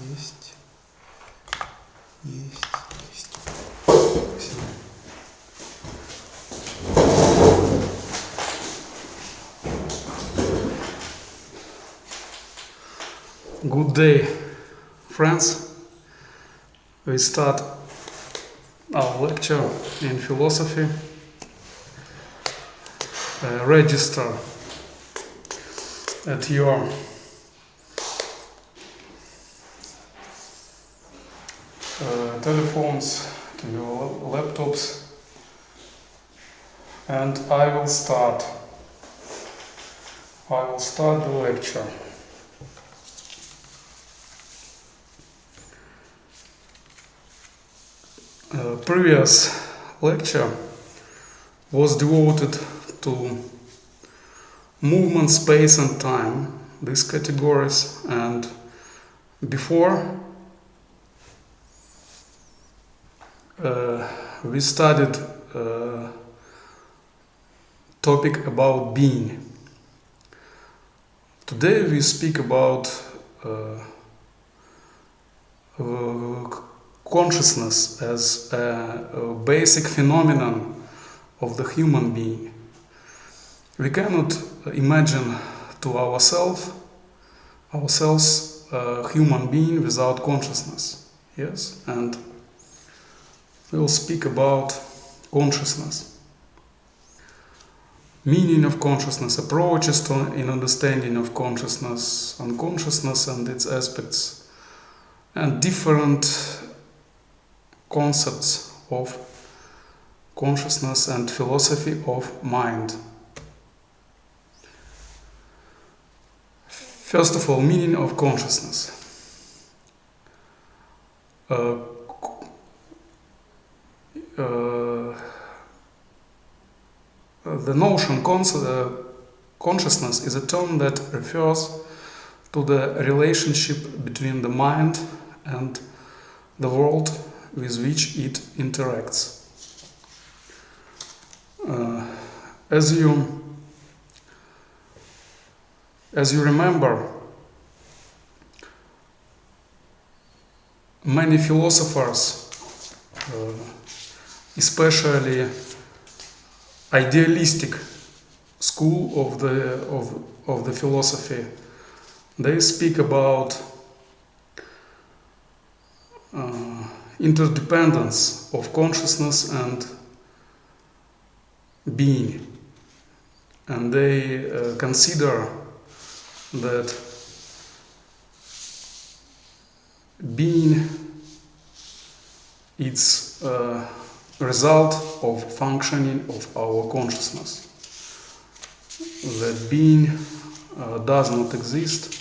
Есть. Есть. Есть. Все. Good day, friends. We start our lecture in philosophy. Register at your telephones, to your laptops, and I will start the lecture. Previous lecture was devoted to movement, space and time, these categories, and before we studied topic about being. Today we speak about consciousness as a basic phenomenon of the human being. We cannot imagine to ourselves a human being without consciousness. Yes, and we will speak about consciousness, meaning of consciousness, approaches to in understanding of consciousness, unconsciousness and its aspects, and different concepts of consciousness and philosophy of mind. First of all, meaning of consciousness. The notion consciousness is a term that refers to the relationship between the mind and the world with which it interacts. As you remember, many philosophers, especially idealistic school of the philosophy, they speak about interdependence of consciousness and being, and they consider that being is a result of functioning of our consciousness, that being does not exist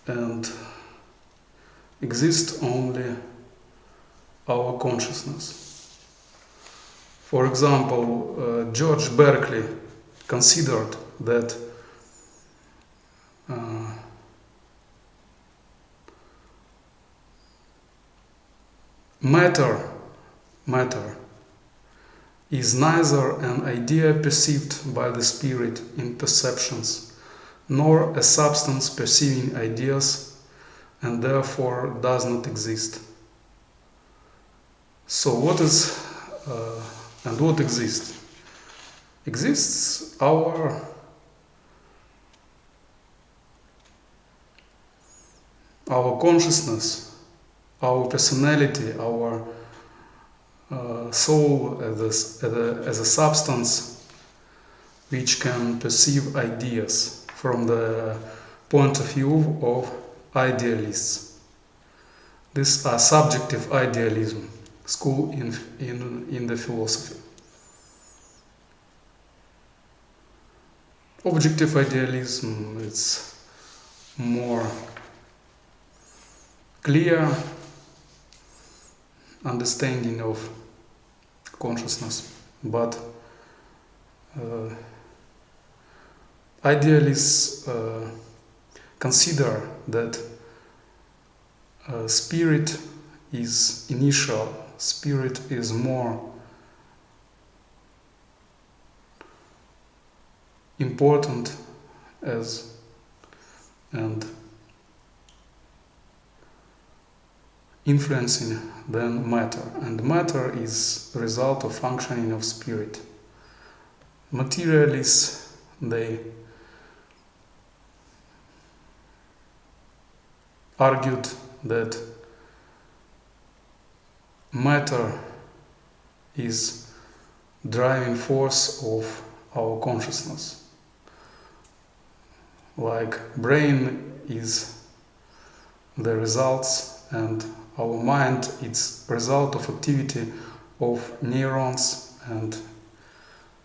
and exists only our consciousness. For example, George Berkeley considered that matter is neither an idea perceived by the spirit in perceptions, nor a substance perceiving ideas, and therefore does not exist. So what is and what exists? Exists our consciousness, our personality, our soul as a substance which can perceive ideas from the point of view of idealists. These are subjective idealism, school in the philosophy. Objective idealism, it's more clear understanding of consciousness, but idealists consider that spirit is initial, spirit is more important and influencing than matter, and matter is the result of functioning of spirit. Materialists, they argued that matter is driving force of our consciousness. Like brain is the results and our mind is result of activity of neurons and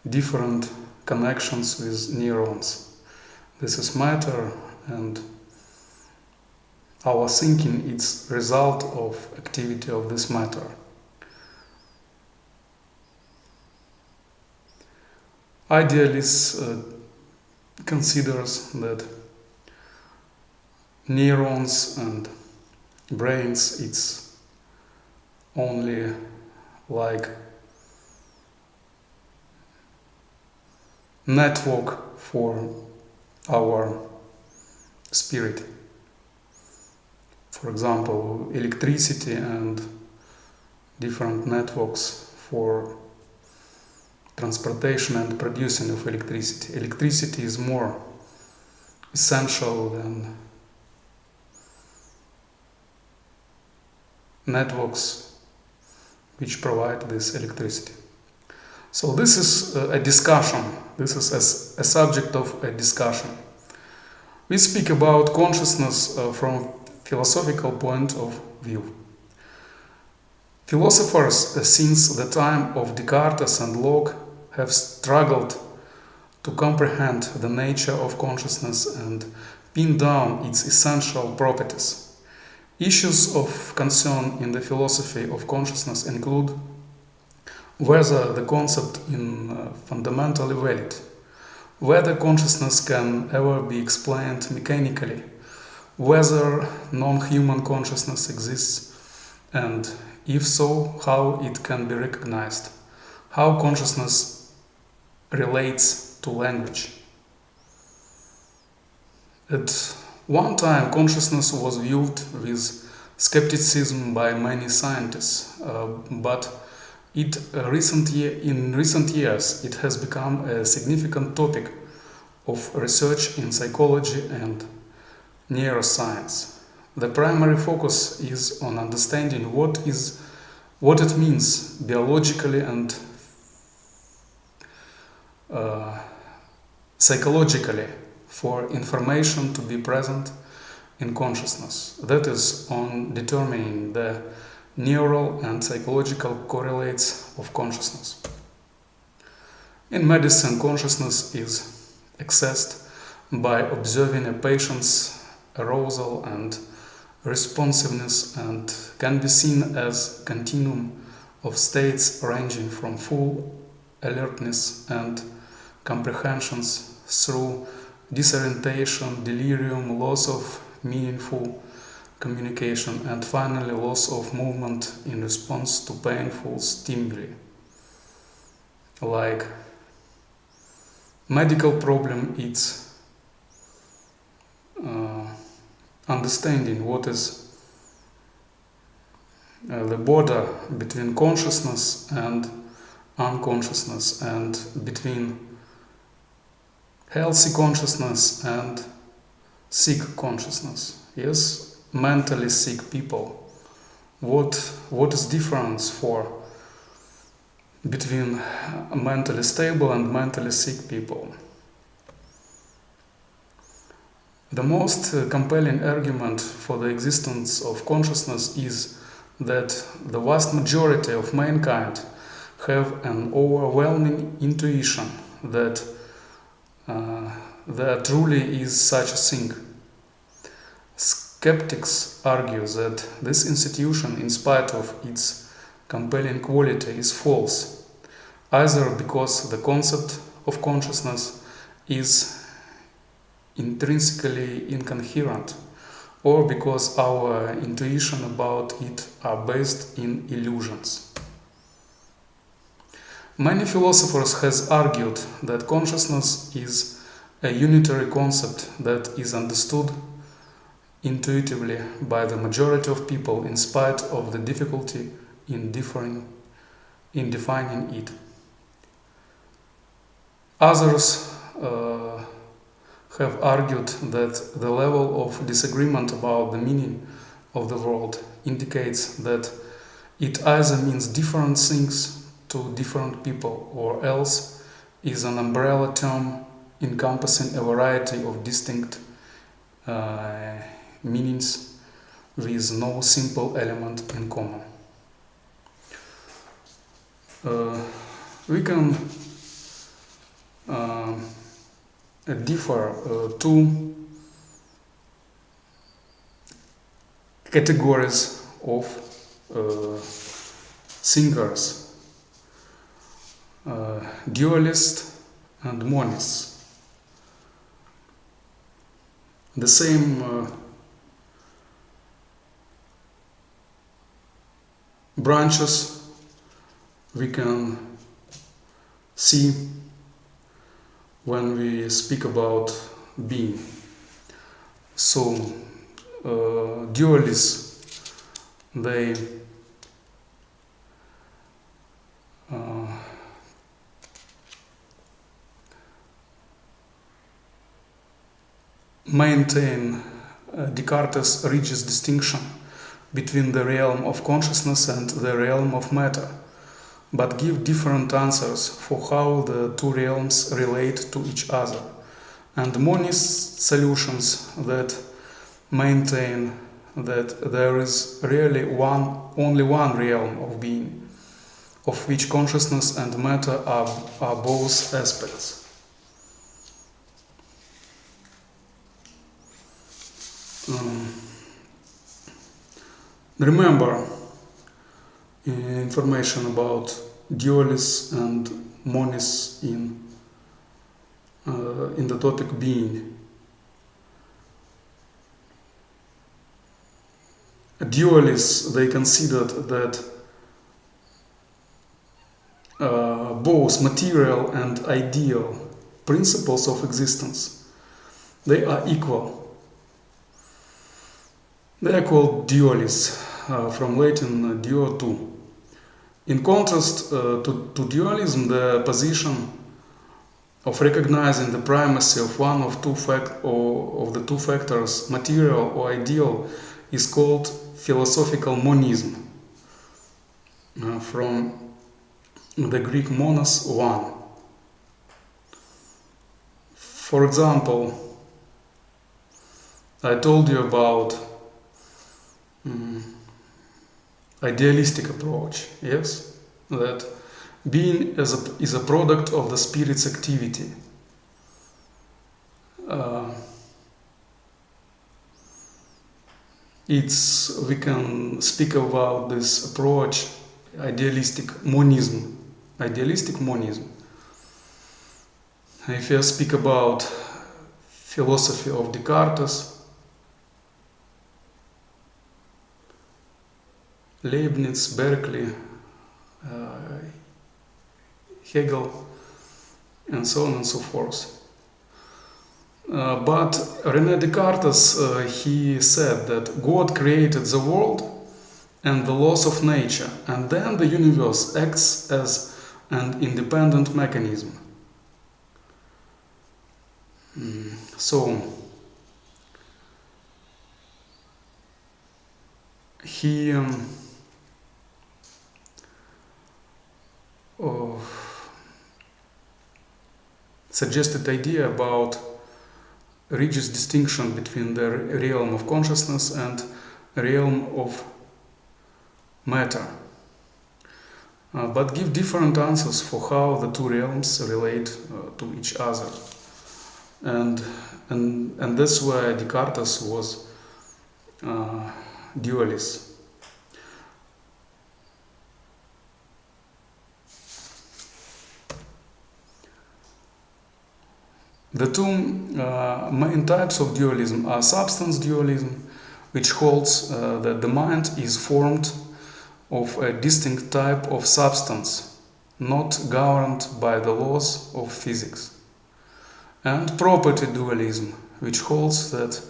different connections with neurons. This is matter, and our thinking is result of activity of this matter. Idealist considers that neurons and brains it's only like network for our spirit. For example, electricity and different networks for transportation and producing of electricity. Electricity is more essential than networks which provide this electricity. So this is a discussion. This is a subject of a discussion. We speak about consciousness from philosophical point of view. Philosophers since the time of Descartes and Locke have struggled to comprehend the nature of consciousness and pin down its essential properties. Issues of concern in the philosophy of consciousness include whether the concept is fundamentally valid, whether consciousness can ever be explained mechanically, whether non-human consciousness exists, and if so, how it can be recognized, how consciousness relates to language. At one time, consciousness was viewed with skepticism by many scientists, but in recent years it has become a significant topic of research in psychology and neuroscience. The primary focus is on understanding what it means biologically and psychologically for information to be present in consciousness. That is on determining the neural and psychological correlates of consciousness. In medicine, consciousness is accessed by observing a patient's arousal and responsiveness and can be seen as a continuum of states ranging from full alertness and comprehensions through disorientation, delirium, loss of meaningful communication, and finally loss of movement in response to painful stimuli. Like medical problem, it's understanding what is the border between consciousness and unconsciousness, and between healthy consciousness and sick consciousness. Yes, mentally sick people. What is difference for between mentally stable and mentally sick people? The most compelling argument for the existence of consciousness is that the vast majority of mankind have an overwhelming intuition that there truly is such a thing. Skeptics argue that this institution, in spite of its compelling quality, is false, either because the concept of consciousness is intrinsically incoherent, or because our intuition about it are based in illusions. Many philosophers has argued that consciousness is a unitary concept that is understood intuitively by the majority of people in spite of the difficulty in defining it. Others have argued that the level of disagreement about the meaning of the word indicates that it either means different things to different people or else is an umbrella term encompassing a variety of distinct meanings with no simple element in common. We can differ two categories of thinkers, dualist and monist. The same branches we can see when we speak about being. So dualists, they maintain Descartes' rigid distinction between the realm of consciousness and the realm of matter, but give different answers for how the two realms relate to each other, and monist solutions that maintain that there is really only one realm of being, of which consciousness and matter are both aspects. Remember information about dualists and monists in the topic being. Dualists, they considered that both material and ideal principles of existence, they are equal. They are called dualists, from Latin duo, two. In contrast to dualism, the position of recognizing the primacy of one of the two factors, material or ideal, is called philosophical monism, from the Greek monos, one. For example, I told you about idealistic approach, yes? That being is a product of the spirit's activity. We can speak about this approach, idealistic monism. If you speak about philosophy of Descartes, Leibniz, Berkeley, Hegel, and so on and so forth. But René Descartes, he said that God created the world and the laws of nature, and then the universe acts as an independent mechanism. So he suggested idea about rigid distinction between the realm of consciousness and realm of matter, but give different answers for how the two realms relate to each other, and that's why Descartes was dualist. The two main types of dualism are substance dualism, which holds that the mind is formed of a distinct type of substance, not governed by the laws of physics, and property dualism, which holds that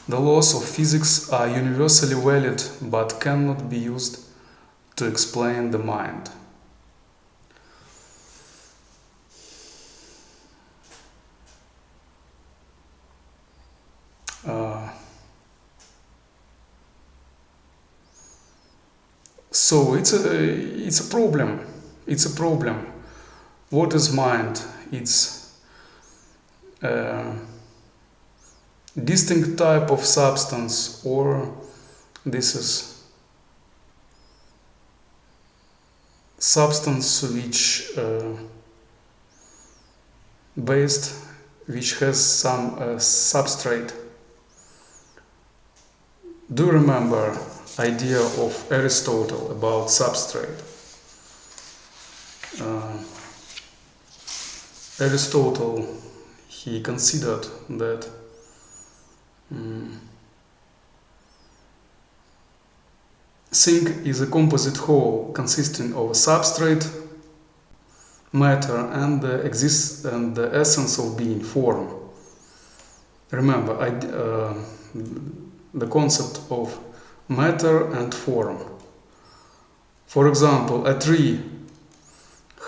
The laws of physics are universally valid but cannot be used to explain the mind. So it's a problem. It's a problem. What is mind? It's a distinct type of substance, or this is substance which has some substrate. Do you remember idea of Aristotle about substrate? Aristotle, he considered that thing is a composite whole consisting of a substrate, matter, and the essence of being, form. Remember, the concept of matter and form. For example, a tree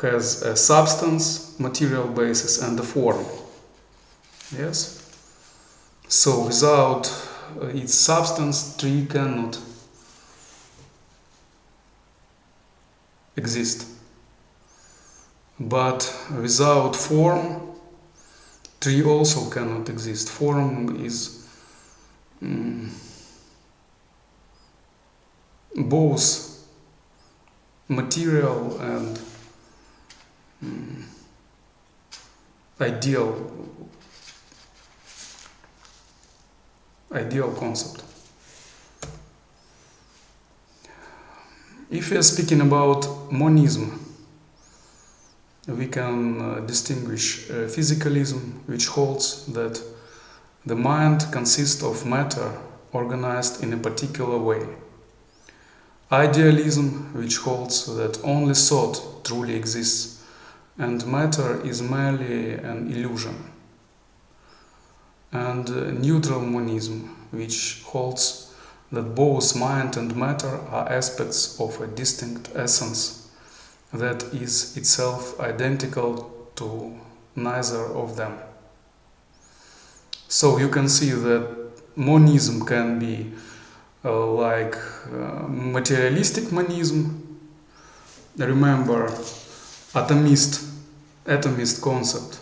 has a substance, material basis, and a form. Yes? So without its substance, tree cannot exist. But without form, tree also cannot exist. Form is both material and ideal concept. If we are speaking about monism, we can distinguish physicalism, which holds that the mind consists of matter organized in a particular way. Idealism, which holds that only thought truly exists and matter is merely an illusion. And neutral monism, which holds that both mind and matter are aspects of a distinct essence that is itself identical to neither of them. So you can see that monism can be like materialistic monism. Remember atomist concept.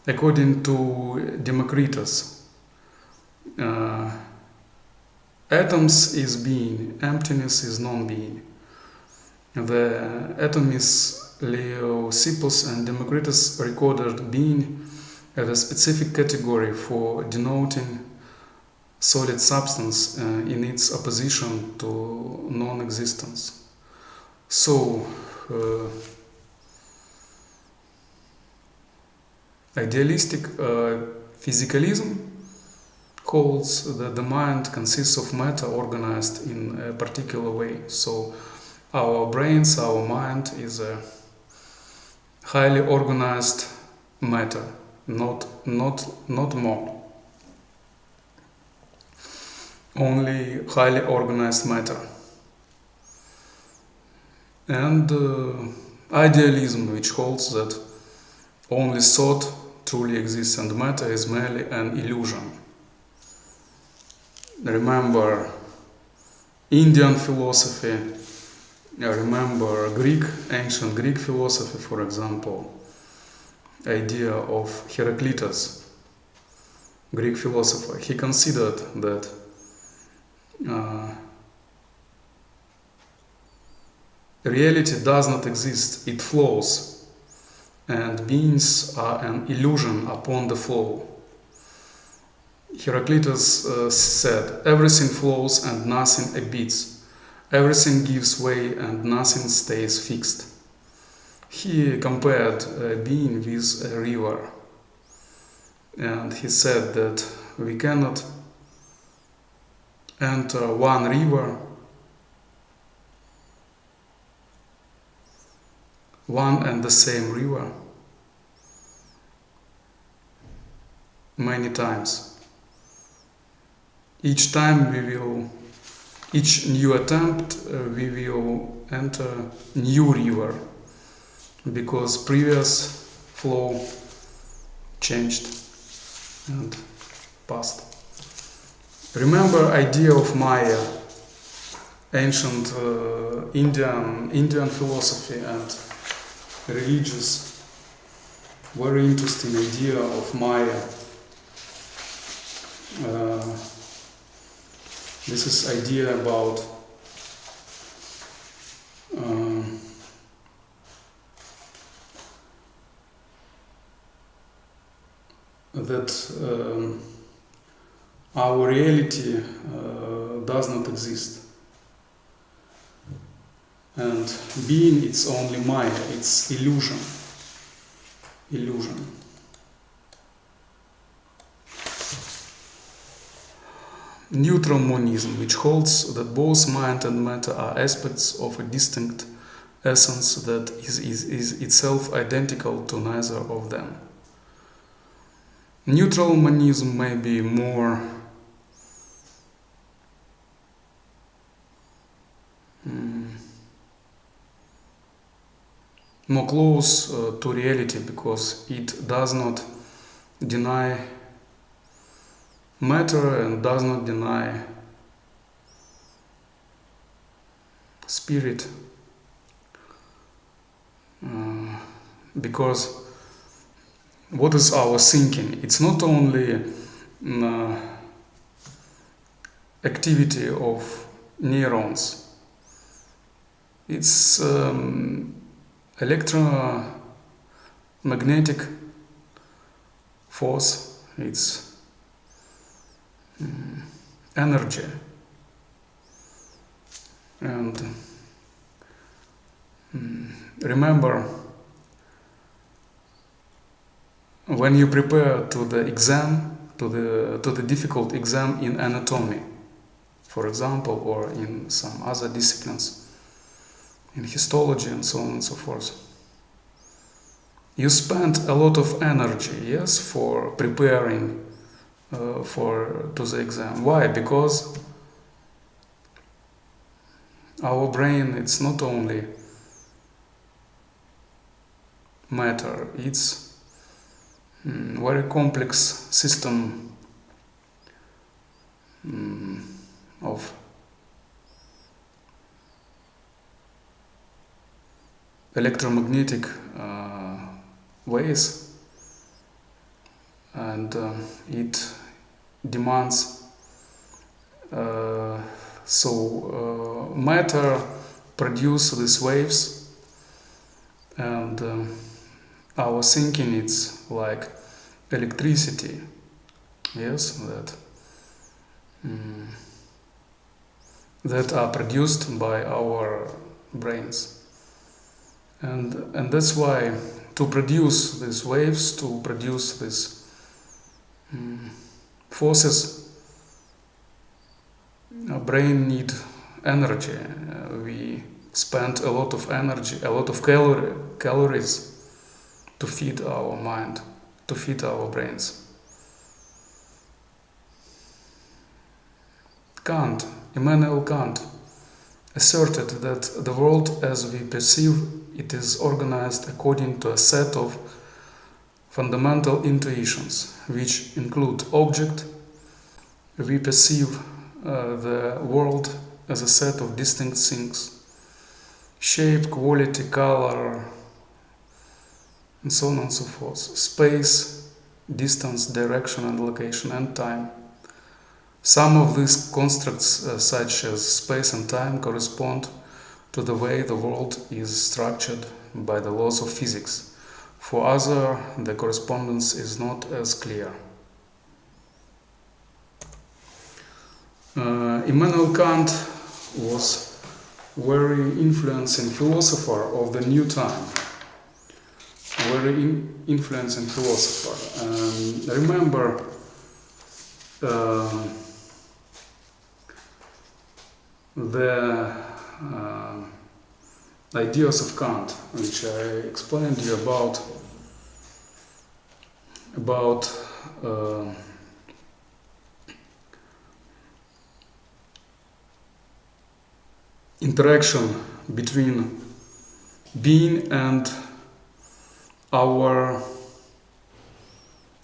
According to Democritus, atoms is being, emptiness is non-being. The atomists Leucippus and Democritus recorded being as a specific category for denoting solid substance in its opposition to non-existence. So, idealistic physicalism holds that the mind consists of matter organized in a particular way. So, our brains, our mind is a highly organized matter, not more. Only highly organized matter. And idealism, which holds that only thought truly exists and matter is merely an illusion. Remember Indian philosophy, remember ancient Greek philosophy, for example, idea of Heraclitus, Greek philosopher. He considered that reality does not exist, it flows, and beings are an illusion upon the flow. Heraclitus said, everything flows and nothing abates, everything gives way and nothing stays fixed. He compared a being with a river, and he said that we cannot enter one river, one and the same river, many times. each time each new attempt, we will enter new river, because previous flow changed and passed. Remember idea of Maya, ancient Indian philosophy and religious, very interesting idea of Maya. This is idea about that our reality does not exist, and being it's only Maya, it's illusion. Neutral monism, which holds that both mind and matter are aspects of a distinct essence that is itself identical to neither of them. Neutral monism may be more close to reality, because it does not deny matter and does not deny spirit, because what is our thinking? It's not only activity of neurons, it's electromagnetic force, it's energy. And remember, when you prepare to the exam, to the difficult exam in anatomy, for example, or in some other disciplines, in histology and so on and so forth, you spend a lot of energy, yes, for preparing to the exam. Why? Because our brain, it's not only matter, it's very complex system of electromagnetic waves, and it demands matter produce these waves, and our thinking, it's like electricity, yes, that are produced by our brains, and that's why to produce these waves, to produce these forces, our brain need energy. We spend a lot of energy, a lot of calories to feed our mind, to feed our brains. Immanuel Kant asserted that the world as we perceive it is organized according to a set of fundamental intuitions, which include object. We perceive the world as a set of distinct things: shape, quality, color, and so on and so forth. Space, distance, direction and location, and time. Some of these constructs, such as space and time, correspond to the way the world is structured by the laws of physics. For others, the correspondence is not as clear. Immanuel Kant was very influencing philosopher of the new time. Very influencing philosopher. Remember, the ideas of Kant, which I explained to you about interaction between being and our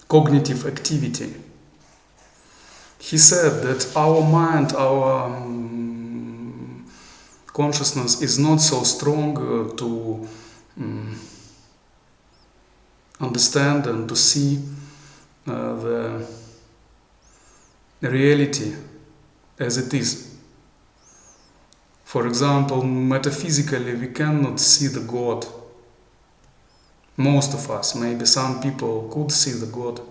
cognitive activity. He said that our mind, our consciousness is not so strong to understand and to see the reality as it is. For example, metaphysically, we cannot see the God. Most of us, maybe some people could see the God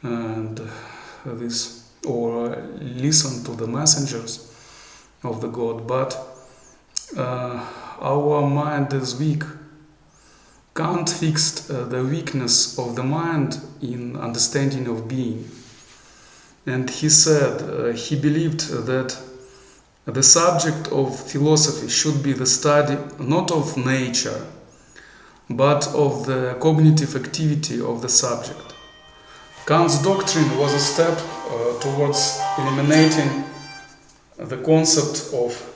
and this, or listen to the messengers of the God, but our mind is weak. Kant fixed the weakness of the mind in understanding of being. And he said he believed that the subject of philosophy should be the study not of nature, but of the cognitive activity of the subject. Kant's doctrine was a step towards eliminating the concept of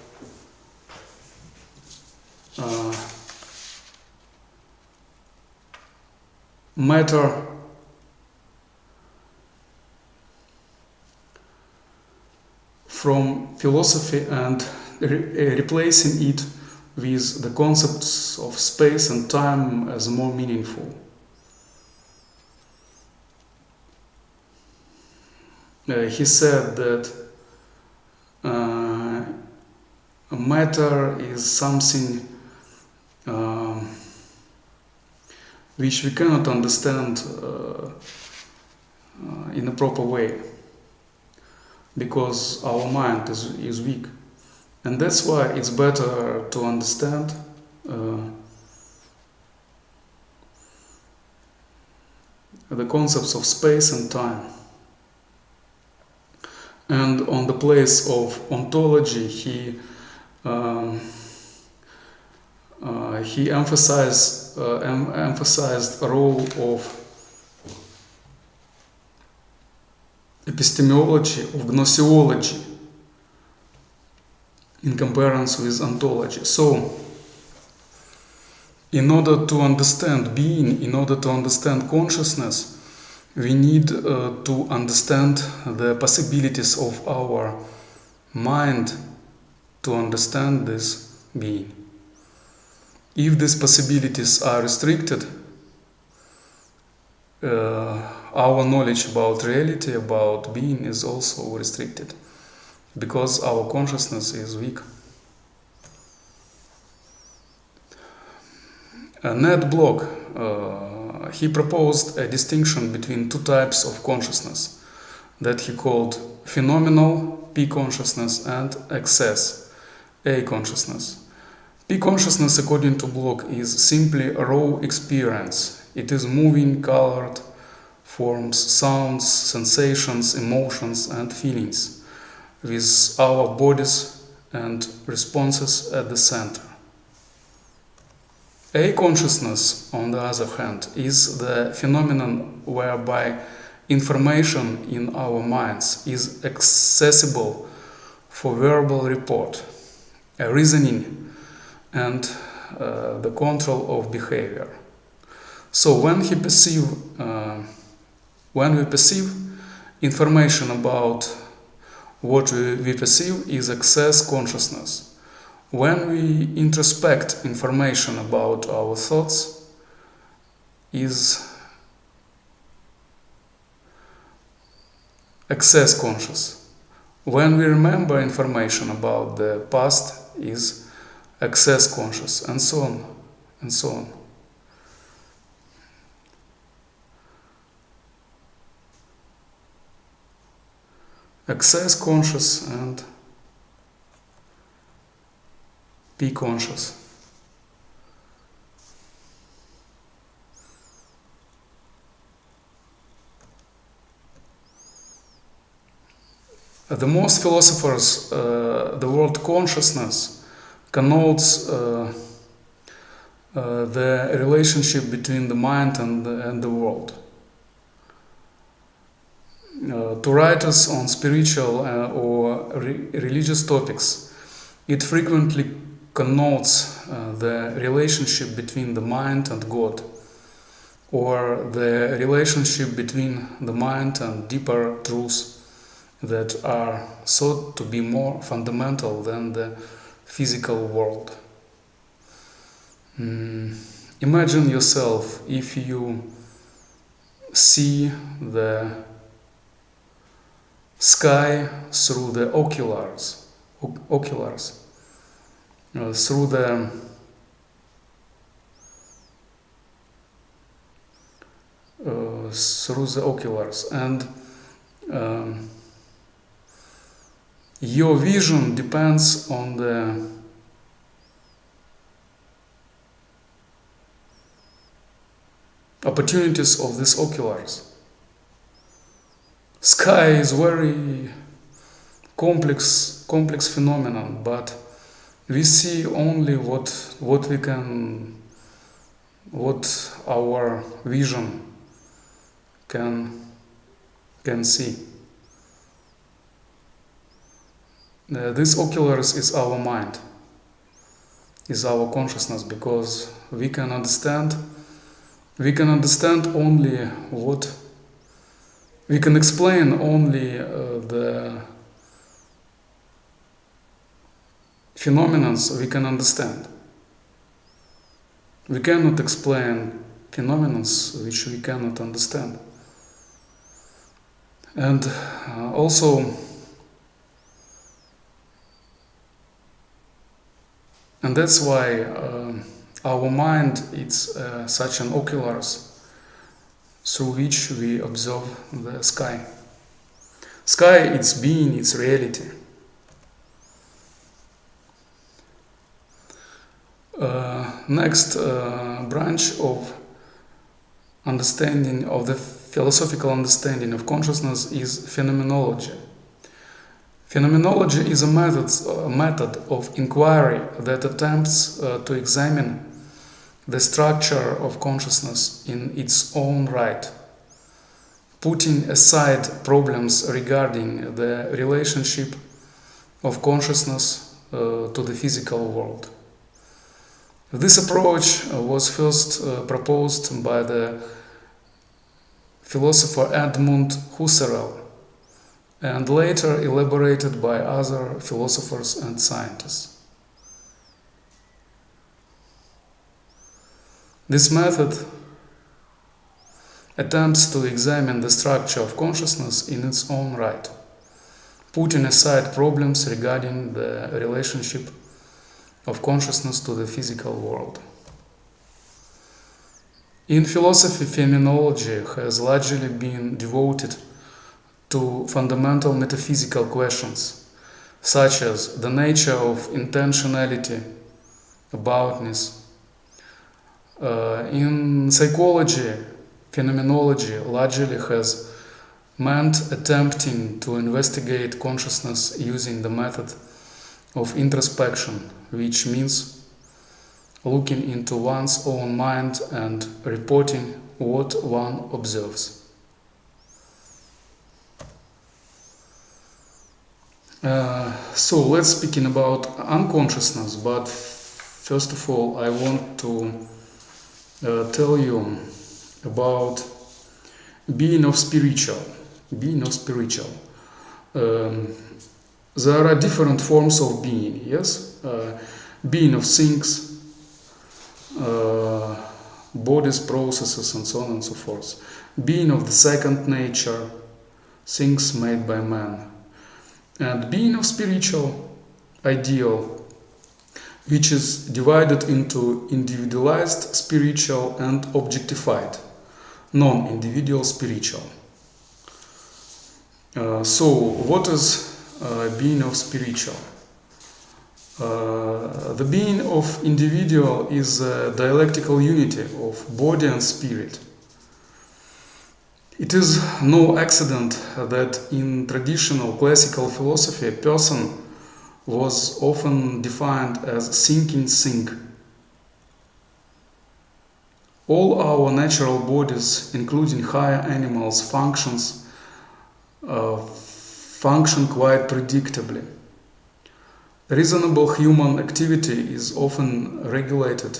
matter from philosophy and replacing it with the concepts of space and time as more meaningful. He said that matter is something which we cannot understand in a proper way, because our mind is weak. And that's why it's better to understand the concepts of space and time. And on the place of ontology, he emphasized the role of epistemology, of gnoseology, in comparison with ontology. So, in order to understand being, in order to understand consciousness, we need to understand the possibilities of our mind to understand this being. If these possibilities are restricted, our knowledge about reality, about being, is also restricted, because our consciousness is weak. Ned Block, he proposed a distinction between two types of consciousness that he called phenomenal, P consciousness, and excess, A consciousness. P consciousness, according to Block, is simply raw experience. It is moving, colored forms, sounds, sensations, emotions, and feelings, with our bodies and responses at the center. A consciousness, on the other hand, is the phenomenon whereby information in our minds is accessible for verbal report, reasoning, and the control of behavior. So when we perceive information about what we perceive is excess consciousness. When we introspect information about our thoughts is excess conscious. When we remember information about the past is excess conscious, and so on, and so on. Excess conscious and P conscious. The most philosophers, the word consciousness connotes the relationship between the mind and the world. To writers on spiritual or religious topics, It frequently connotes the relationship between the mind and God, or the relationship between the mind and deeper truths that are thought to be more fundamental than the physical world. Imagine yourself if you see the sky through the oculars, through the oculars, and your vision depends on the opportunities of these oculars. Sky is very complex phenomenon, but we see only what our vision can see. This oculars is our mind, is our consciousness, because we can understand only what we can explain, only the phenomena we can understand. We cannot explain phenomena which we cannot understand. And that's why our mind is such an oculars through which we observe the sky. Sky, its being, its reality. Next branch of understanding of the philosophical understanding of consciousness is phenomenology. Phenomenology is a method of inquiry that attempts to examine the structure of consciousness in its own right, putting aside problems regarding the relationship of consciousness to the physical world. This approach was first proposed by the philosopher Edmund Husserl, and later elaborated by other philosophers and scientists. This method attempts to examine the structure of consciousness in its own right, putting aside problems regarding the relationship of consciousness to the physical world. In philosophy, phenomenology has largely been devoted to fundamental metaphysical questions, such as the nature of intentionality, aboutness. In psychology, phenomenology largely has meant attempting to investigate consciousness using the method of introspection, which means looking into one's own mind and reporting what one observes. So let's speaking about unconsciousness, but first of all I want to tell you about being of spiritual. There are different forms of being, yes? Being of things, bodies, processes, and so on and so forth. Being of the second nature, things made by man. And being of spiritual ideal, which is divided into individualized spiritual and objectified, non-individual spiritual. So, what is being of spiritual? The being of individual is a dialectical unity of body and spirit. It is no accident that in traditional classical philosophy a person was often defined as thinking thing. All our natural bodies, including higher animals, function quite predictably. Reasonable human activity is often regulated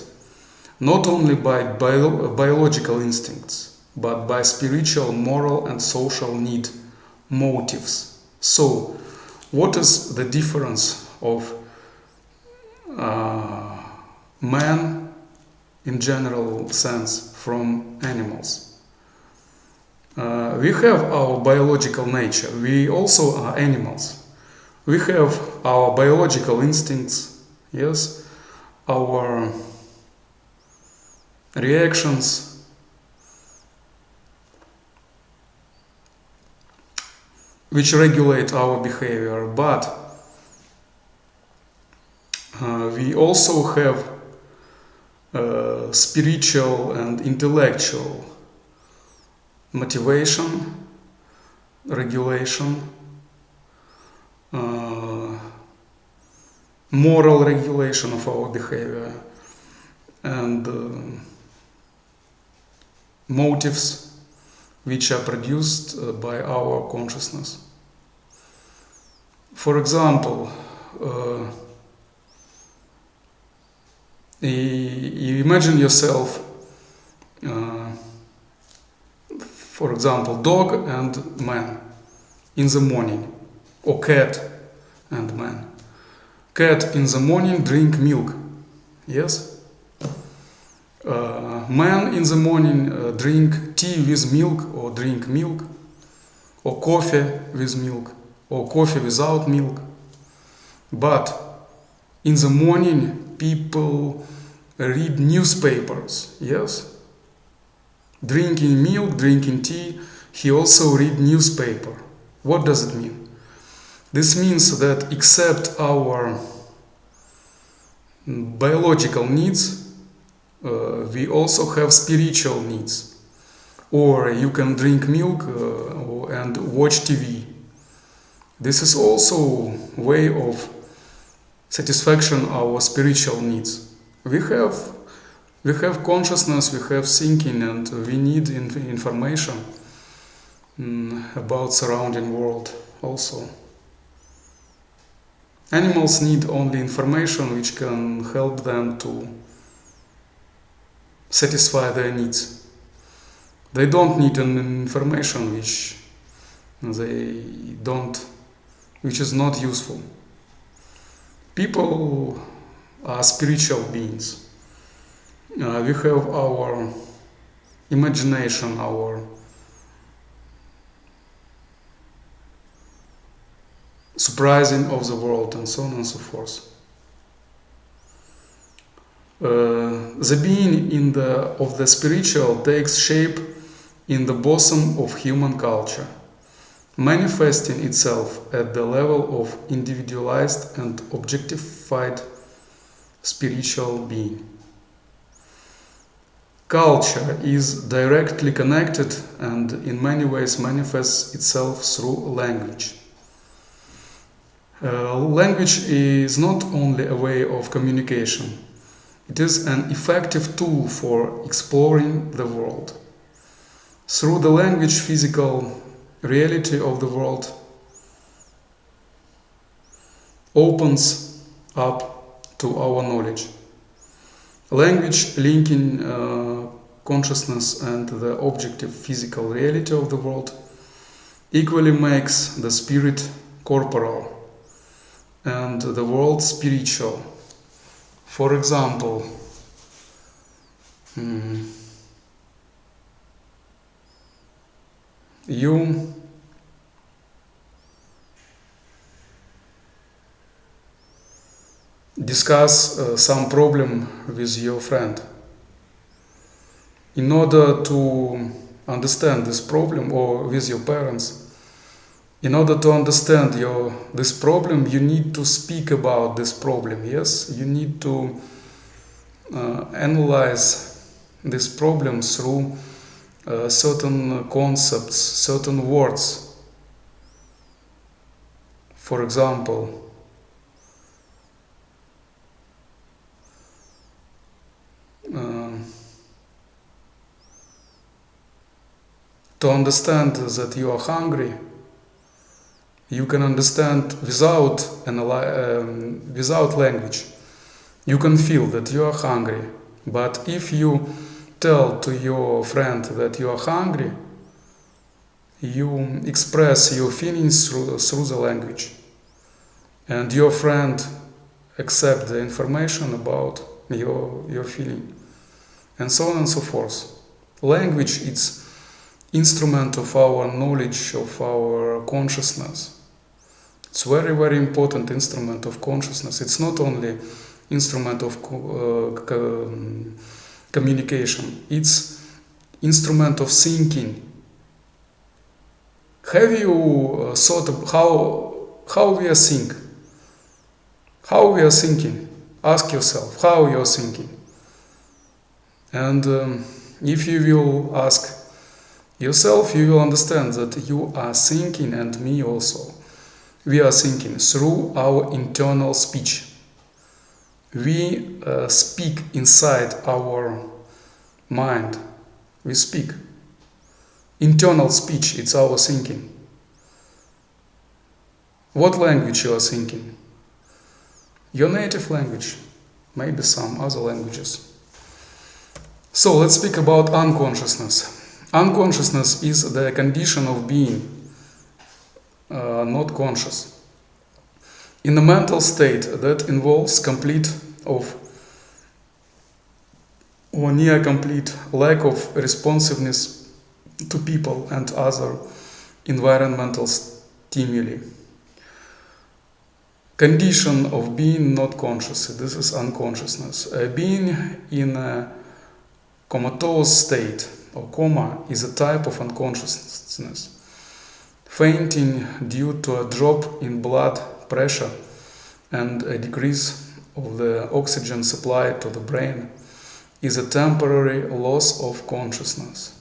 not only by biological instincts, but by spiritual, moral, and social need, motives. So, what is the difference of man in general sense from animals? We have our biological nature. We also are animals. We have our biological instincts, yes, our reactions, which regulate our behavior, but we also have spiritual and intellectual motivation, regulation, moral regulation of our behavior, and motives which are produced by our consciousness. For example, you imagine yourself, for example, dog and man in the morning, or cat and man. Cat in the morning drink milk, yes? Man in the morning drink tea with milk, or drink milk, or coffee with milk, or coffee without milk. But in the morning people read newspapers, yes? Drinking milk, drinking tea, he also read newspaper. What does it mean? This means that except our biological needs, we also have spiritual needs. Or you can drink milk and watch TV. This is also a way of satisfaction our spiritual needs. We have consciousness, we have thinking, and we need information about surrounding world also. Animals need only information which can help them to satisfy their needs. They don't need an information which is not useful. People are spiritual beings. We have our imagination, our surprising of the world, and so on and so forth. The being of the spiritual takes shape in the bosom of human culture, manifesting itself at the level of individualized and objectified spiritual being. Culture is directly connected and in many ways manifests itself through language. Language is not only a way of communication, it is an effective tool for exploring the world. Through the language, physical reality of the world opens up to our knowledge. Language linking consciousness and the objective physical reality of the world equally makes the spirit corporal and the world spiritual. For example, you discuss some problem with your friend. In order to understand this problem, or with your parents, in order to understand this problem, you need to speak about this problem, yes? You need to analyze this problem through certain concepts, certain words. For example, to understand that you are hungry, you can understand without language. You can feel that you are hungry, but if you tell to your friend that you are hungry, you express your feelings through the language, and your friend accepts the information about your feeling, and so on and so forth. Language is instrument of our knowledge, of our consciousness. It's very, very important instrument of consciousness. It's not only instrument of communication. It's instrument of thinking. Have you thought of how we are think? How we are thinking? Ask yourself how you are thinking. And if you will ask yourself, you will understand that you are thinking, and me also. We are thinking through our internal speech. We speak inside our mind. We speak. Internal speech, it's our thinking. What language you are thinking? Your native language, maybe some other languages. So let's speak about unconsciousness. Unconsciousness is the condition of being not conscious. In a mental state that involves complete or near complete lack of responsiveness to people and other environmental stimuli. Condition of being not conscious, this is unconsciousness. Being in a comatose state or coma is a type of unconsciousness. Fainting due to a drop in blood pressure and a decrease of the oxygen supply to the brain is a temporary loss of consciousness.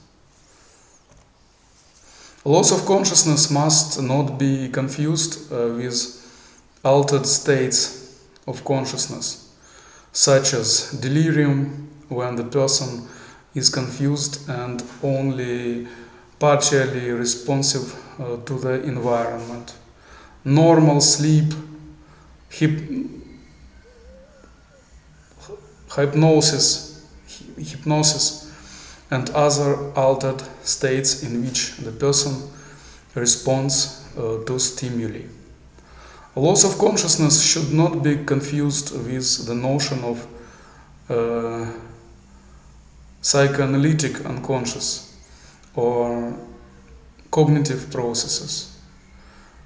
Loss of consciousness must not be confused with altered states of consciousness, such as delirium, when the person is confused and only partially responsive to the environment. Normal sleep, hypnosis, and other altered states in which the person responds to stimuli. Loss of consciousness should not be confused with the notion of psychoanalytic unconscious or cognitive processes.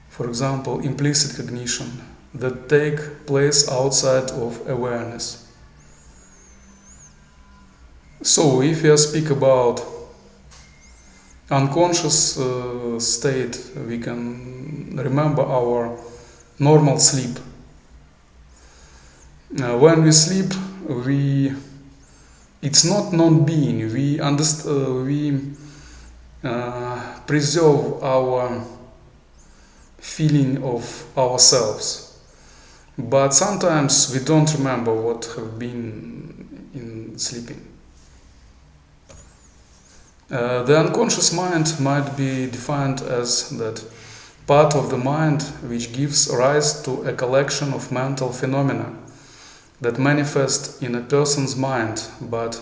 For example, implicit cognition that take place outside of awareness. So, if we speak about unconscious state, we can remember our normal sleep. When we sleep, it's not non-being. We preserve our feeling of ourselves, but sometimes we don't remember what have been in sleeping. The unconscious mind might be defined as that part of the mind which gives rise to a collection of mental phenomena that manifest in a person's mind, but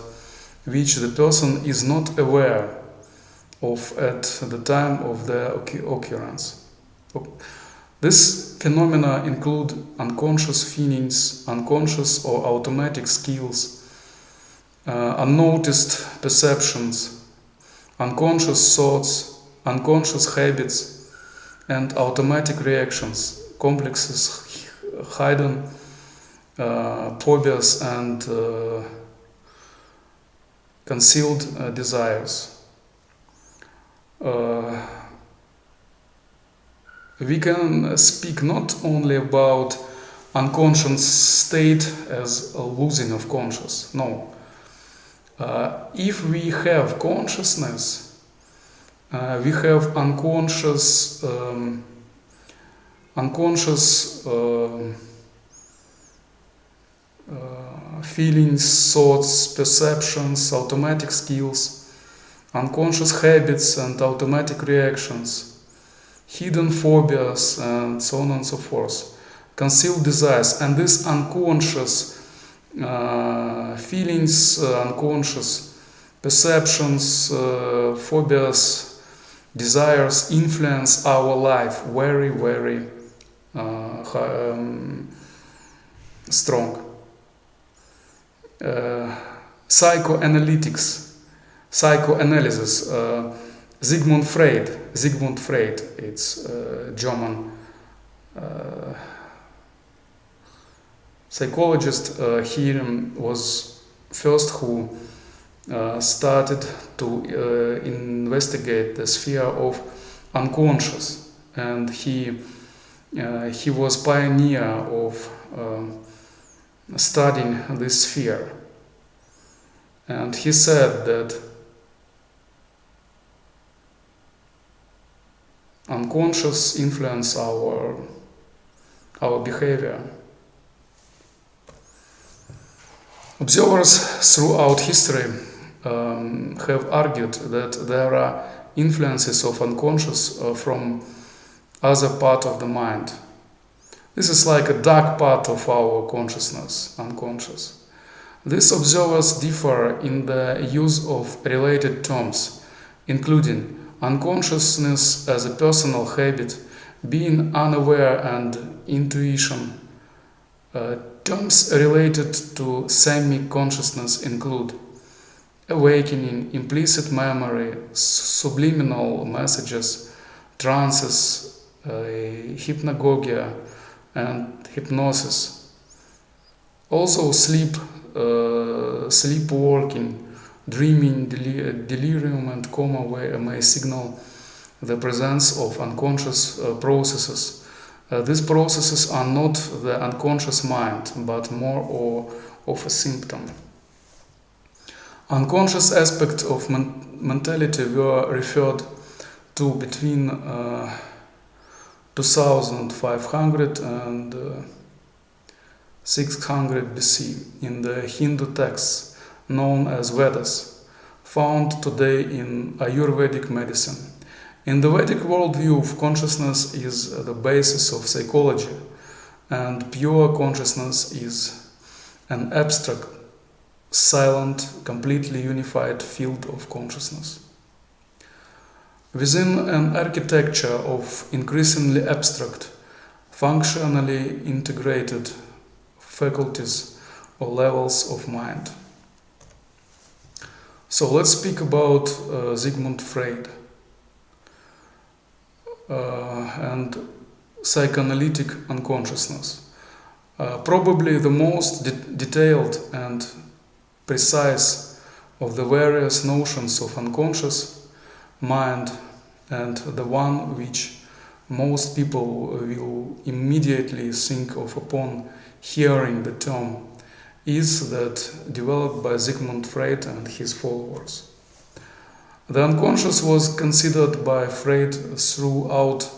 which the person is not aware of at the time of their occurrence. These phenomena include unconscious feelings, unconscious or automatic skills, unnoticed perceptions, unconscious thoughts, unconscious habits, and automatic reactions, complexes, hidden phobias, and concealed desires. We can speak not only about unconscious state as a losing of conscious. No. If we have consciousness, we have unconscious feelings, thoughts, perceptions, automatic skills, unconscious habits and automatic reactions, hidden phobias, and so on and so forth, concealed desires, and these unconscious feelings, unconscious perceptions, phobias, desires influence our life very, very strong. Psychoanalysis. Sigmund Freud, it's German psychologist. He was first who started to investigate the sphere of unconscious, and he was pioneer of studying this sphere. And he said that unconscious influence our behavior. Observers throughout history have argued that there are influences of unconscious from other part of the mind. This is like a dark part of our consciousness, unconscious. These observers differ in the use of related terms, including unconsciousness as a personal habit, being unaware, and intuition. Terms related to semi-consciousness include awakening, implicit memory, subliminal messages, trances, hypnagogia, and hypnosis. Also sleepwalking, dreaming, delirium, and coma may signal the presence of unconscious processes. These processes are not the unconscious mind, but more of a symptom. Unconscious aspects of mentality were referred to between 2500 and 600 BC in the Hindu texts known as Vedas, found today in Ayurvedic medicine. In the Vedic worldview, consciousness is the basis of psychology, and pure consciousness is an abstract, silent, completely unified field of consciousness. Within an architecture of increasingly abstract, functionally integrated faculties or levels of mind. So let's speak about Sigmund Freud and psychoanalytic unconsciousness. Probably the most detailed and precise of the various notions of unconscious mind, and the one which most people will immediately think of upon hearing the term, is that developed by Sigmund Freud and his followers. The unconscious was considered by Freud throughout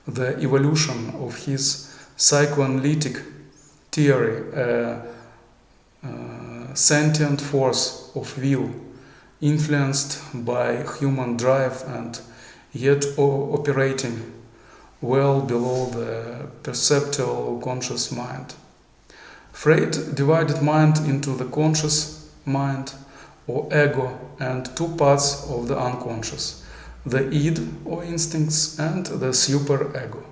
the evolution of his psychoanalytic theory, a sentient force of will influenced by human drive and yet operating well below the perceptual conscious mind. Freud divided mind into the conscious mind or ego and two parts of the unconscious, the id or instincts and the superego.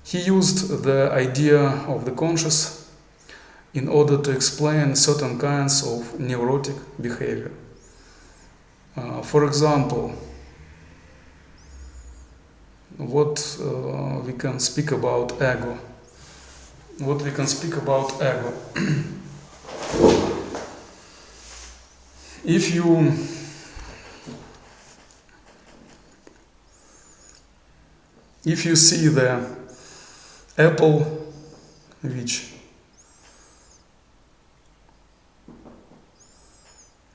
He used the idea of the conscious in order to explain certain kinds of neurotic behavior. For example, what we can speak about ego. What we can speak about ego. If you see the apple which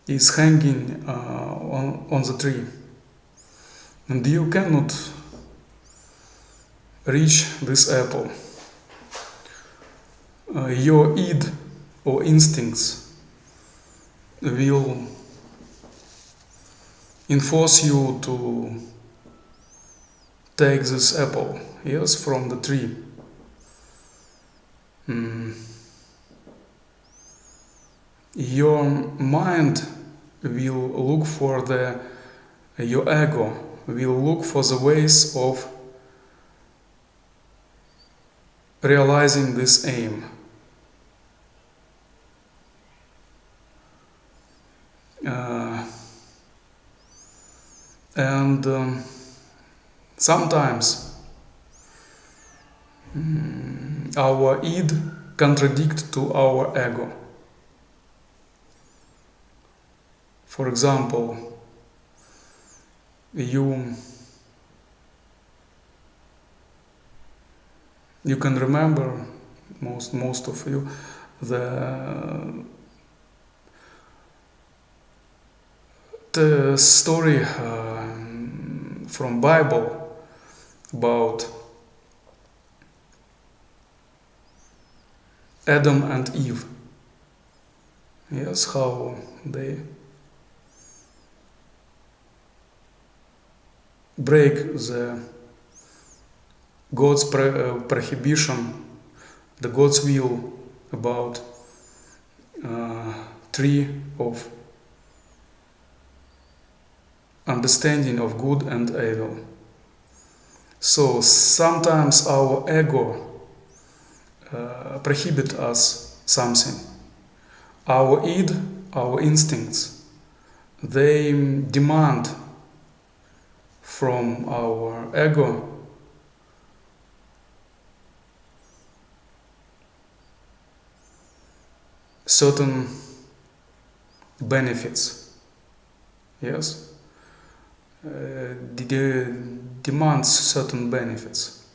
is hanging on the tree, and you cannot reach this apple, your id or instincts will enforce you to take this apple, yes, from the tree. Your mind will look for your ego will look for the ways of realizing this aim. And sometimes our id contradict to our ego. For example, you can remember, most of you, the story from Bible about Adam and Eve. Yes, how they break the God's prohibition, the God's will about tree of understanding of good and evil. So sometimes our ego prohibit us something. Our id, our instincts, they demand from our ego certain benefits. Yes? Demands certain benefits.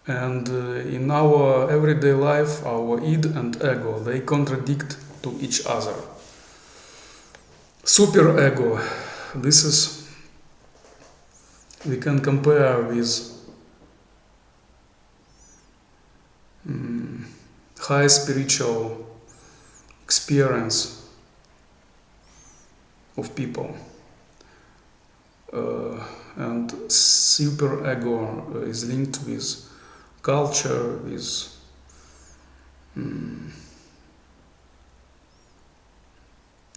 And in our everyday life, our id and ego, they contradict to each other. Superego, this is, we can compare with high spiritual experience of people. And superego is linked with culture, with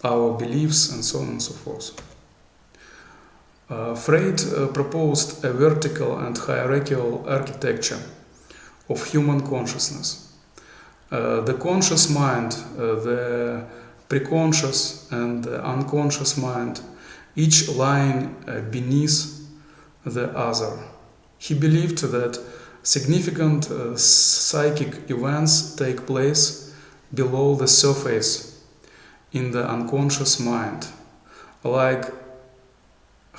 our beliefs, and so on and so forth. Freud proposed a vertical and hierarchical architecture of human consciousness. The conscious mind, the preconscious and the unconscious mind, each lying beneath the other. He believed that significant psychic events take place below the surface in the unconscious mind, like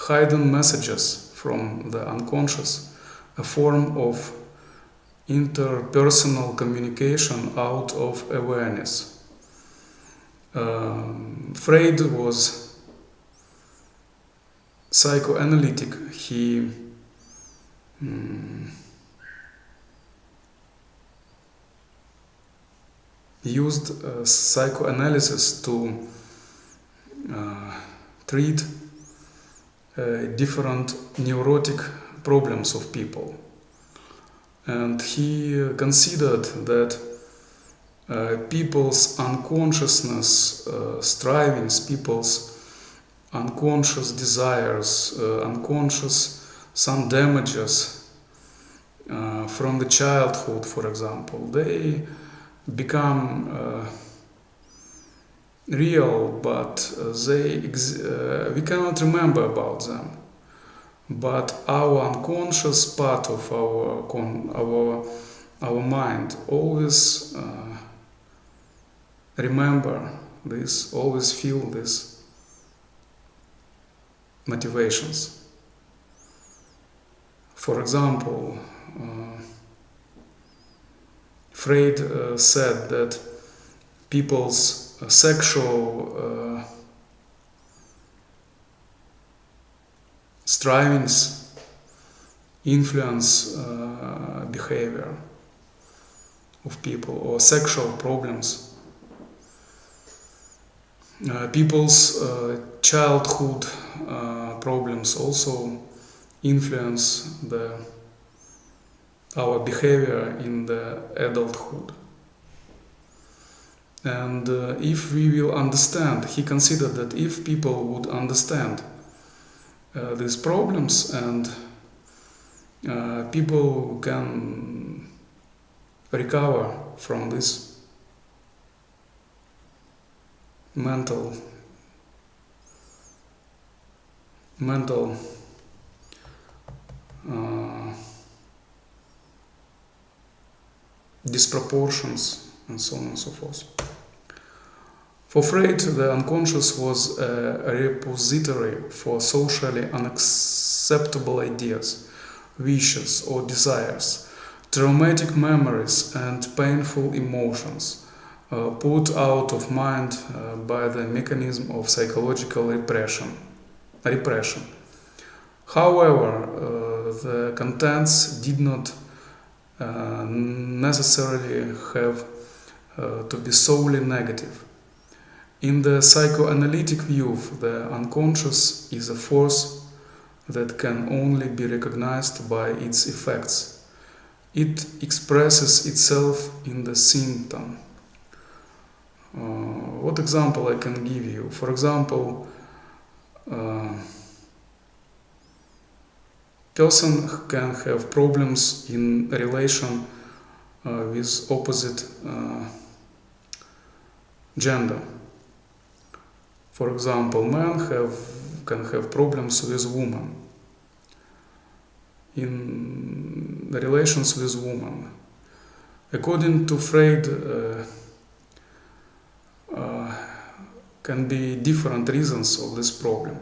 hidden messages from the unconscious, a form of interpersonal communication out of awareness. Freud was psychoanalytic. He used psychoanalysis to treat different neurotic problems of people. And he considered that people's unconsciousness strivings, people's unconscious desires, unconscious some damages from the childhood, for example, they become real, but we cannot remember about them. But our unconscious part of our mind always remember this, always feel these motivations. For example, Freud said that people's sexual strivings influence behavior of people, or sexual problems. People's childhood problems also influence our behavior in the adulthood. And if we will understand, he considered that if people would understand these problems, and people can recover from this mental disproportions and so on and so forth. For Freud, the unconscious was a repository for socially unacceptable ideas, wishes or desires, traumatic memories and painful emotions, put out of mind by the mechanism of psychological repression. However, the contents did not necessarily have to be solely negative. In the psychoanalytic view, the unconscious is a force that can only be recognized by its effects. It expresses itself in the symptom. What example I can give you? For example, person can have problems in relation with opposite gender. For example, men can have problems with women in the relations with women. According to Freud, can be different reasons of this problem.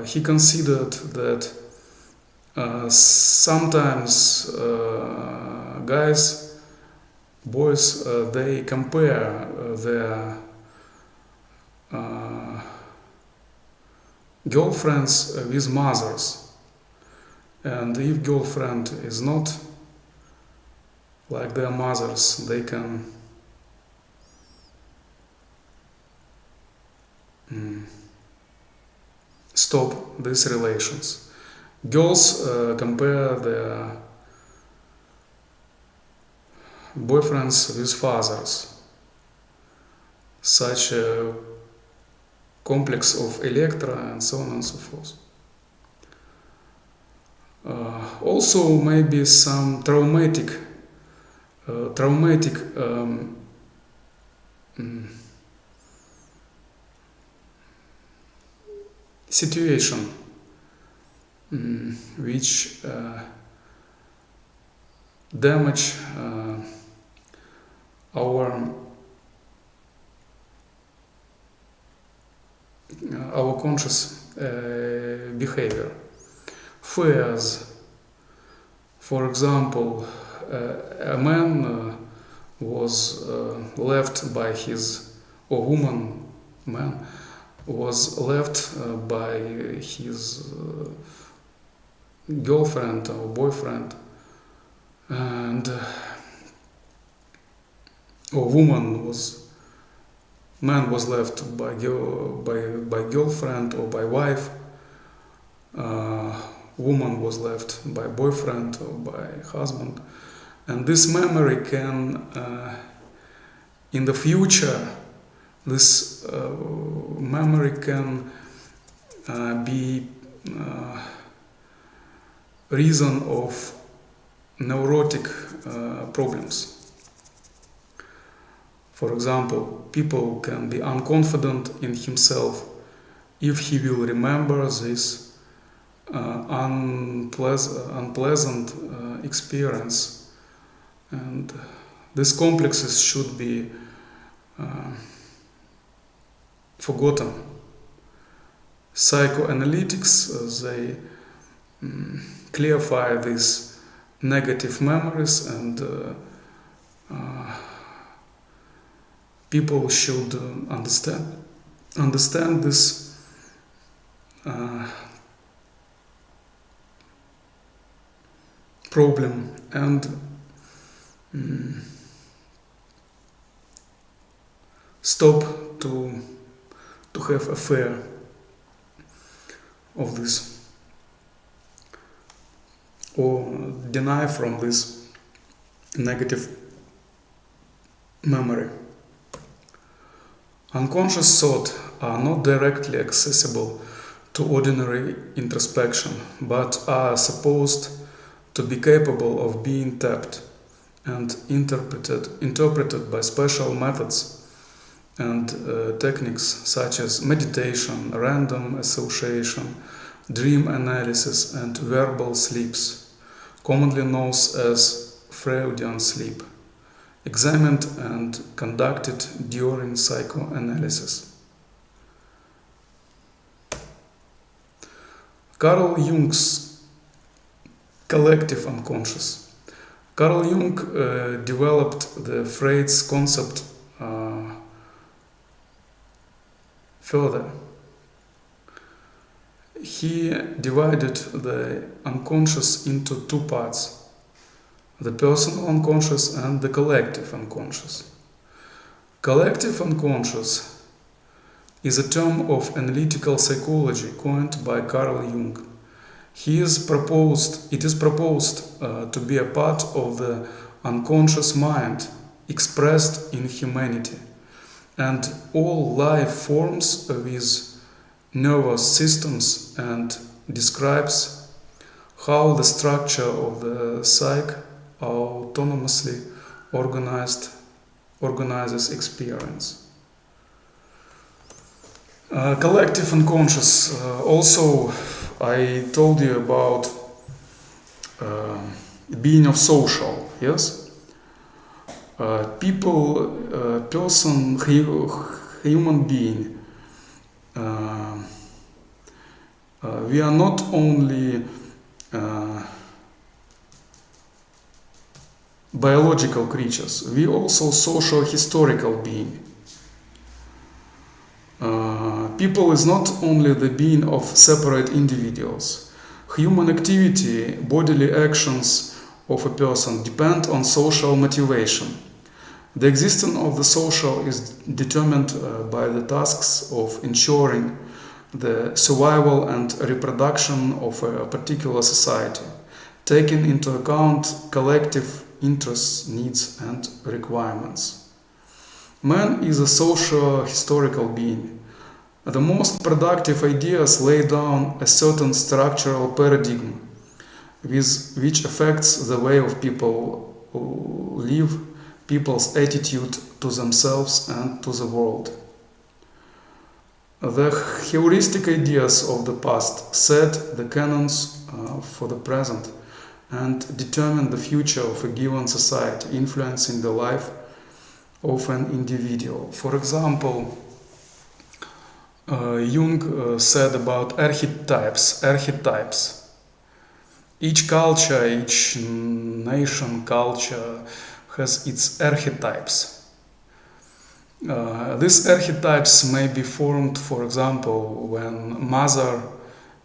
He considered that sometimes boys, they compare their girlfriends with mothers, and if girlfriend is not like their mothers, they can stop these relations. Girls compare their boyfriends with fathers. Such a complex of Electra and so on and so forth. Also, maybe some traumatic situation which damage our conscious behavior. Fears. For example, a man was left by his, or man was left by his girlfriend or boyfriend, and man was left by girlfriend or by wife, woman was left by boyfriend or by husband, and this memory can in the future this memory can be reason of neurotic problems. For example, people can be unconfident in himself if he will remember this unpleasant experience, and these complexes should be forgotten. Psychoanalytics, they clarify these negative memories, and people should understand this problem and stop to have a fear of this. or deny from this negative memory. Unconscious thoughts are not directly accessible to ordinary introspection, but are supposed to be capable of being tapped and interpreted by special methods and techniques such as meditation, random association, dream analysis, and verbal sleeps, commonly known as Freudian sleep, examined and conducted during psychoanalysis. Carl Jung's collective unconscious. Carl Jung developed the Freud's concept further. He divided the unconscious into two parts: the personal unconscious and the collective unconscious. Collective unconscious is a term of analytical psychology coined by Carl Jung. It is proposed to be a part of the unconscious mind expressed in humanity and all life forms with nervous systems, and describes how the structure of the psyche autonomously organizes experience. Collective unconscious. Also, I told you about being of social, yes? Human being, we are not only biological creatures, we also social historical being. People is not only the being of separate individuals. Human activity, bodily actions of a person depend on social motivation. The existence of the social is determined by the tasks of ensuring the survival and reproduction of a particular society, taking into account collective interests, needs, and requirements. Man is a social historical being. The most productive ideas lay down a certain structural paradigm which affects the way of people live, people's attitude to themselves and to the world. The heuristic ideas of the past set the canons for the present and determine the future of a given society, influencing the life of an individual. For example, Jung said about archetypes. Each culture, each nation culture has its archetypes. These archetypes may be formed, for example, when mother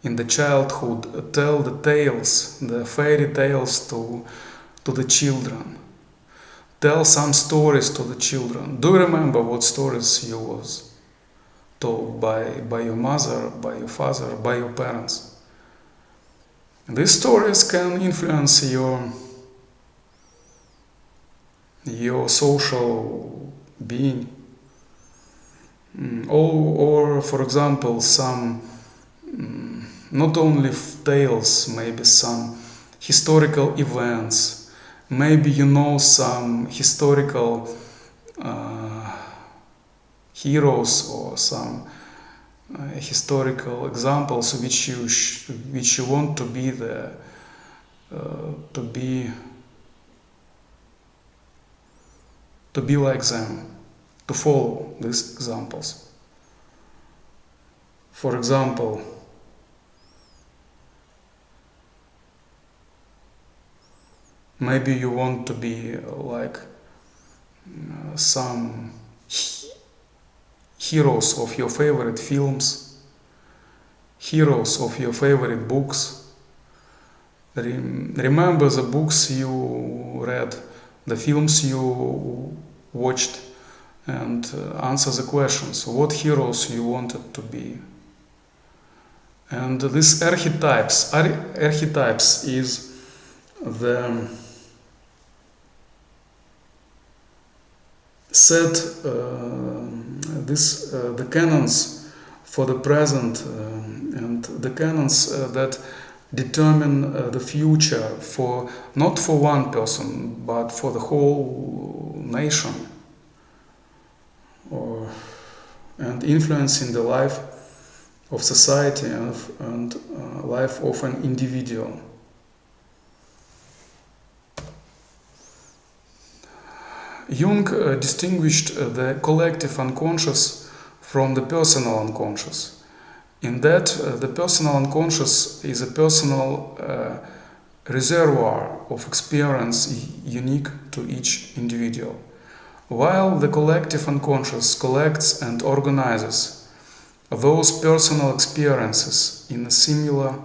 in the childhood tell the tales, the fairy tales to the children. Tell some stories to the children. Do you remember what stories you was told by your mother, by your father, by your parents? These stories can influence your social being. Or for example, some not only tales, maybe some historical events. Maybe you know some historical heroes or some historical examples which you want to be like them, to follow these examples. For example, maybe you want to be like some heroes of your favorite films, heroes of your favorite books. Remember the books you read, the films you watched, and answer the questions: what heroes you wanted to be. And these archetypes is the set the canons for the present and the canons that determine the future for not for one person but for the whole nation, and influencing the life of society and life of an individual. Jung distinguished the collective unconscious from the personal unconscious, in that the personal unconscious is a personal reservoir of experience unique to each individual, while the collective unconscious collects and organizes those personal experiences in a similar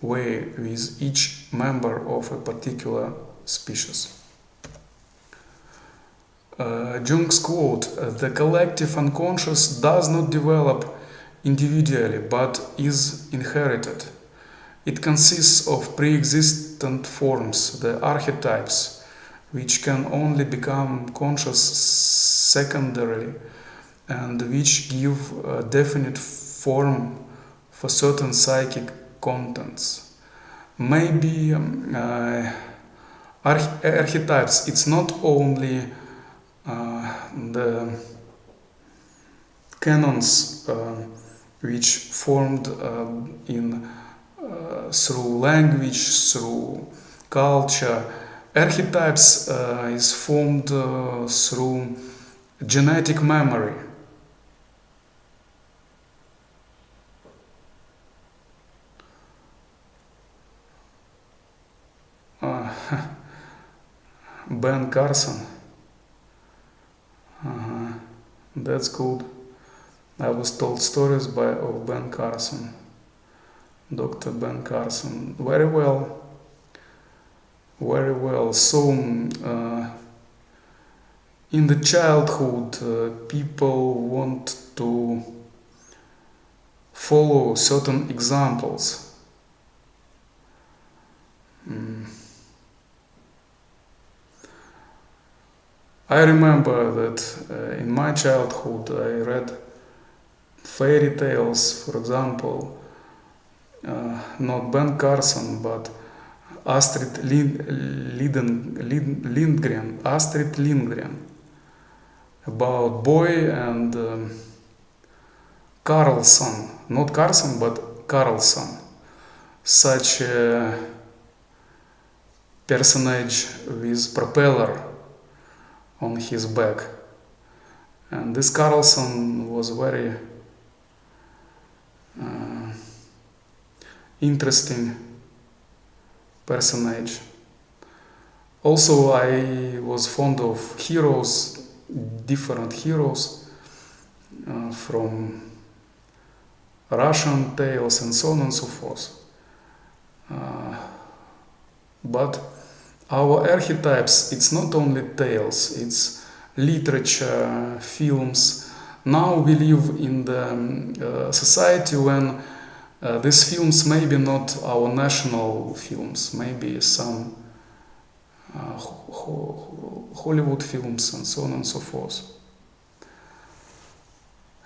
way with each member of a particular species. Jung's quote, "The collective unconscious does not develop individually but is inherited. It consists of pre-existent forms, the archetypes, which can only become conscious secondarily and which give a definite form for certain psychic contents. Maybe archetypes, it's not only the canons which formed through language, through culture. Archetypes is formed through genetic memory. Ben Carson. That's good. I was told stories of Ben Carson, Dr. Ben Carson. Very well. So, in the childhood, people want to follow certain examples. I remember that in my childhood I read fairy tales, for example, not Ben Carson, but Astrid Lindgren, about boy and Carlson, not Carson, but Carlson, such a personage with propeller on his back. And this Carlson was very interesting personage. Also, I was fond of heroes, different heroes from Russian tales and so on and so forth. But our archetypes, it's not only tales, it's literature, films. Now we live in the society when these films maybe not our national films, maybe some Hollywood films and so on and so forth.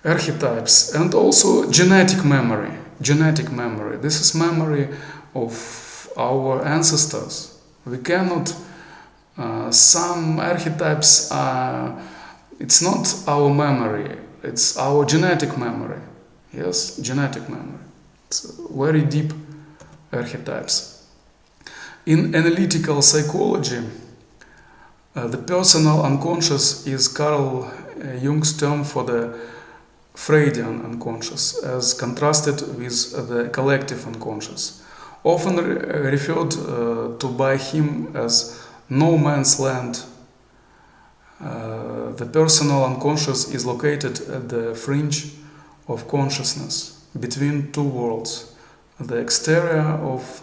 Archetypes and also genetic memory. This is memory of our ancestors. We cannot, some archetypes are, it's not our memory, it's our genetic memory. Yes, genetic memory. It's very deep archetypes. In analytical psychology, the personal unconscious is Carl Jung's term for the Freudian unconscious, as contrasted with the collective unconscious, often referred to by him as no man's land. The personal unconscious is located at the fringe of consciousness, between two worlds, the exterior of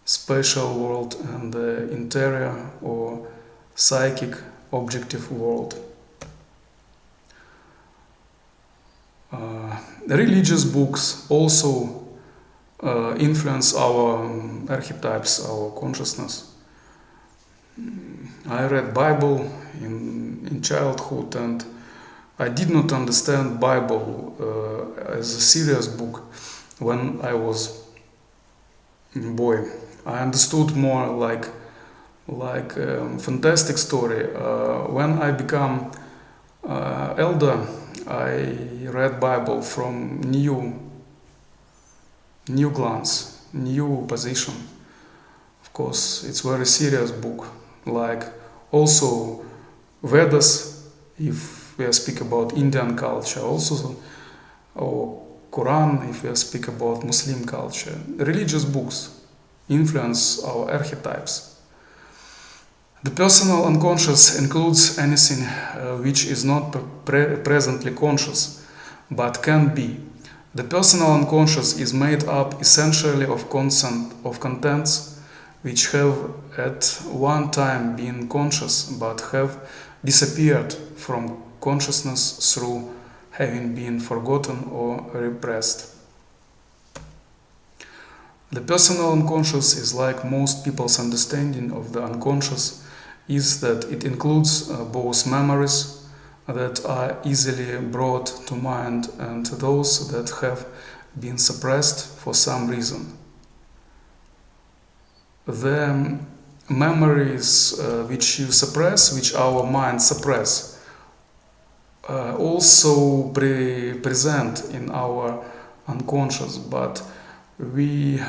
spatial world and the interior or psychic objective world. Religious books also influence our archetypes, our consciousness. I read Bible in childhood, and I did not understand Bible as a serious book when I was a boy. I understood more like fantastic story. When I become elder, I read Bible from new glance, new position. Of course, it's very serious book. Like also Vedas, if we speak about Indian culture, also or Quran, if we speak about Muslim culture. Religious books influence our archetypes. The personal unconscious includes anything which is not presently conscious, but can be. The personal unconscious is made up essentially of contents which have at one time been conscious but have disappeared from consciousness through having been forgotten or repressed. The personal unconscious is like most people's understanding of the unconscious is that it includes both memories that are easily brought to mind and those that have been suppressed for some reason. The memories which you suppress, which our mind suppress, also present in our unconscious, but we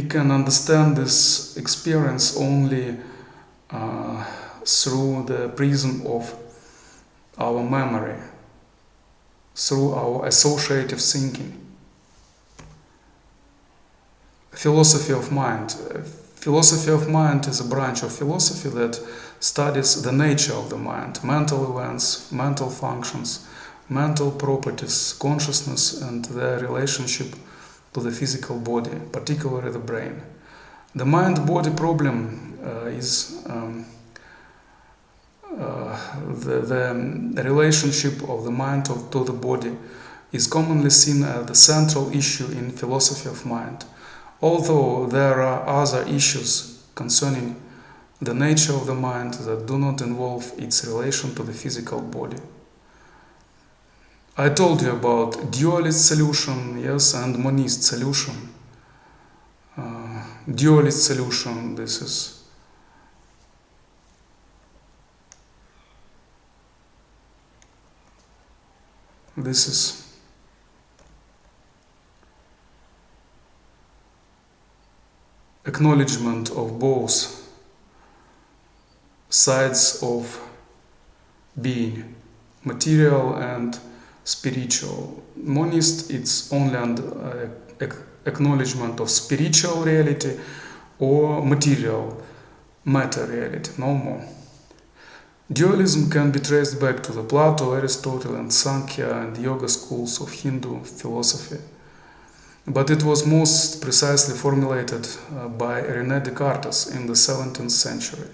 can understand this experience only through the prism of our memory, through our associative thinking. Philosophy of mind. Philosophy of mind is a branch of philosophy that studies the nature of the mind, mental events, mental functions, mental properties, consciousness, and their relationship to the physical body, particularly the brain. The mind-body problem is the relationship of the mind to the body is commonly seen as the central issue in philosophy of mind, although there are other issues concerning the nature of the mind that do not involve its relation to the physical body. I told you about dualist solution, yes, and monist solution. Dualist solution, this is acknowledgement of both sides of being, material and spiritual. Monist, it's only acknowledgement of spiritual reality or material matter reality, no more. Dualism can be traced back to the Plato, Aristotle, and Sankhya and yoga schools of Hindu philosophy. But it was most precisely formulated by René Descartes in the 17th century.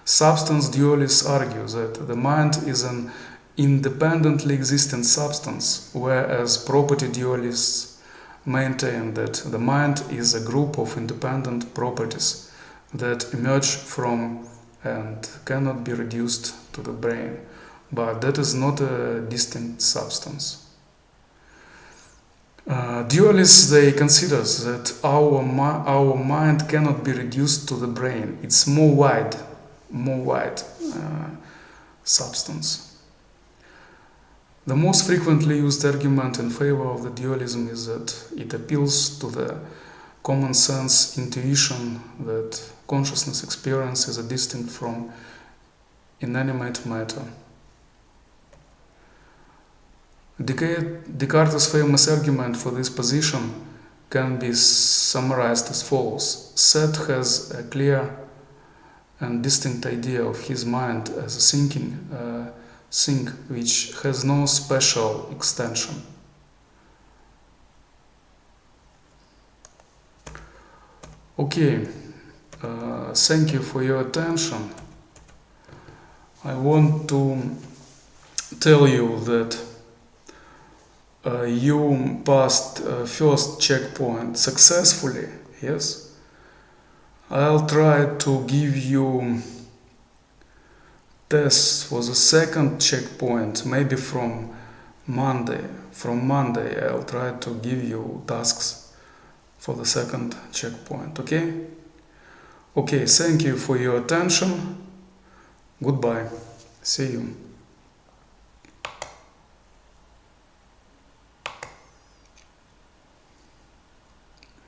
Substance dualists argue that the mind is an independently existent substance, whereas property dualists maintain that the mind is a group of independent properties that emerge from and cannot be reduced to the brain, but that is not a distinct substance. Dualists, they consider that our mind cannot be reduced to the brain. It's more wide substance. The most frequently used argument in favor of the dualism is that it appeals to the common sense intuition that consciousness experience is distinct from inanimate matter. Descartes' famous argument for this position can be summarized as follows. Seth has a clear and distinct idea of his mind as a thinking thing which has no special extension. Okay, thank you for your attention. I want to tell you that you passed first checkpoint successfully, yes, I'll try to give you tests for the second checkpoint, maybe from Monday. From Monday, I'll try to give you tasks for the second checkpoint, okay? Okay, thank you for your attention. Goodbye. See you.